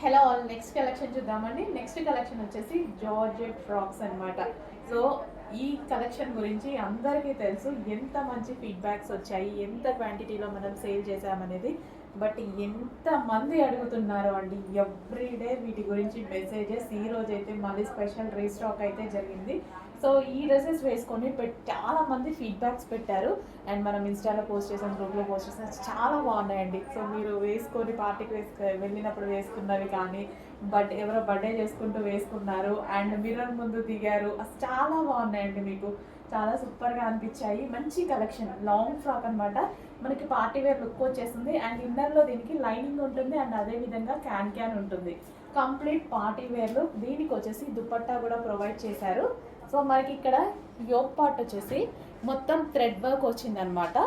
Hello all, next collection చూద్దామండి. Next collection వచ్చేసి georgette frocks అన్నమాట. సో ఈ కలెక్షన్ గురించి అందరికీ తెలుసు, ఎంత మంచి ఫీడ్బ్యాక్స్ వచ్చాయి, ఎంత క్వాంటిటీలో మనం సేల్ చేసామనేది. బట్ ఎంతమంది అడుగుతున్నారు అండి, ఎవ్రీడే వీటి గురించి మెసేజెస్. ఈ రోజు అయితే మళ్ళీ స్పెషల్ రీస్టాక్ అయితే జరిగింది. సో ఈ డ్రెస్సెస్ వేసుకొని చాలా మంది ఫీడ్బ్యాక్స్ పెట్టారు. అండ్ మనం ఇన్స్టాలో పోస్ట్ చేసాం, గ్రూప్లో పోస్ట్ చేసాం, చాలా బాగున్నాయండి. సో మీరు వేసుకొని పార్టీకి వెళ్ళినప్పుడు వేసుకున్నవి కానీ, బట్ ఎవరో బర్త్డే చేసుకుంటూ వేసుకున్నారు అండ్ మిర్రర్ ముందు దిగారు, అసలు చాలా బాగున్నాయండి. మీకు చాలా సూపర్గా అనిపించాయి. మంచి కలెక్షన్, లాంగ్ ఫ్రాక్ అనమాట. మనకి పార్టీ వేర్ లుక్ వచ్చేస్తుంది అండ్ ఇన్నర్లో దీనికి లైనింగ్ ఉంటుంది అండ్ అదేవిధంగా క్యాన్ ఉంటుంది. కంప్లీట్ పార్టీ వేర్లు. దీనికి వచ్చేసి దుపట్టా కూడా ప్రొవైడ్ చేశారు. సో మనకి ఇక్కడ యోక్ పార్ట్ వచ్చేసి మొత్తం థ్రెడ్ వర్క్ వచ్చిందనమాట.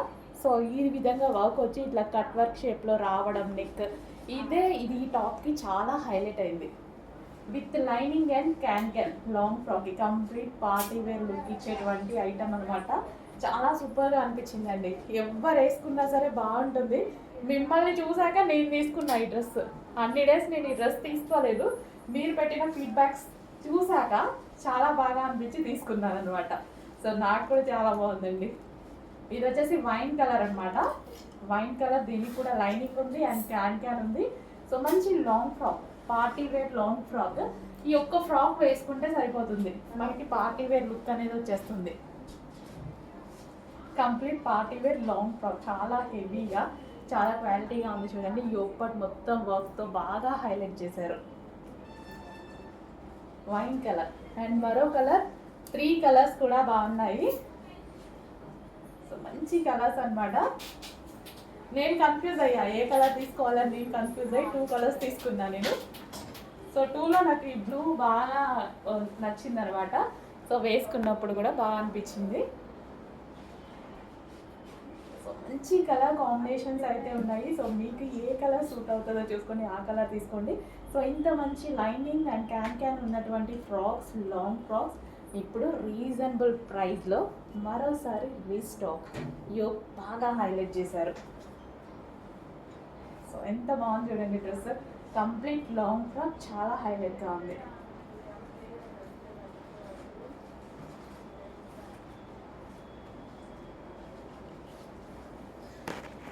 సో ఈ విధంగా వర్క్ వచ్చి ఇట్లా కట్ వర్క్ షేప్లో రావడం, నెక్ ఇది ఈ టాప్కి చాలా హైలైట్ అయింది. With lining and can long frock, complete party wear look ఇచ్చేటువంటి ఐటమ్ అనమాట. చాలా సూపర్గా అనిపించిందండి. ఎవరు వేసుకున్నా సరే బాగుంటుంది. మిమ్మల్ని చూసాక నేను తీసుకున్నా ఈ డ్రెస్. అన్ని డేస్ నేను ఈ డ్రెస్ తీసుకోలేదు, మీరు పెట్టిన ఫీడ్బ్యాక్స్ చూసాక చాలా బాగా అనిపించి తీసుకున్నాను అనమాట. సో నాకు కూడా చాలా బాగుందండి. ఇది వచ్చేసి వైన్ కలర్ అనమాట. వైన్ కలర్, దీనికి కూడా లైనింగ్ ఉంది అండ్ క్యాన్ ఉంది. సో మంచి long frock, party wear long frock. ఈ ఒక్క ఫ్రాక్ వేసుకుంటే సరిపోతుంది, మనకి పార్టీ వేర్ లుక్ అనేది వచ్చేస్తుంది. Complete party wear long frock, చాలా హెవీగా, చాలా క్వాలిటీగా ఉంది. చూడండి, యోక్ పార్ట్ మొత్తం వర్క్తో బాగా హైలైట్ చేశారు. వైన్ కలర్ అండ్ మరో కలర్, 3 కలర్స్ కూడా బాగున్నాయి. సో మంచి కలర్స్ అనమాట. నేను కన్ఫ్యూజ్ అయ్యా, ఏ కలర్ తీసుకోవాలని నేను కన్ఫ్యూజ్ అయ్యి 2 కలర్స్ తీసుకున్నా నేను. సో 2లో నాకు ఈ బ్లూ బాగా నచ్చింది అనమాట. సో వేసుకున్నప్పుడు కూడా బాగా అనిపించింది. సో మంచి కలర్ కాంబినేషన్స్ అయితే ఉన్నాయి. సో మీకు ఏ కలర్ సూట్ అవుతుందో చూసుకొని ఆ కలర్ తీసుకోండి. సో ఇంత మంచి లైనింగ్ అండ్ క్యాన్ ఉన్నటువంటి ఫ్రాక్స్, లాంగ్ ఫ్రాక్స్ ఇప్పుడు రీజనబుల్ ప్రైస్లో మరోసారి రీస్టాక్. యోక్ బాగా హైలైట్ చేశారు. సో ఎంత బాగుంది చూడండి డ్రెస్. కంప్లీట్ లాంగ్ ఫ్రాక్ చాలా హైలైట్గా ఉంది.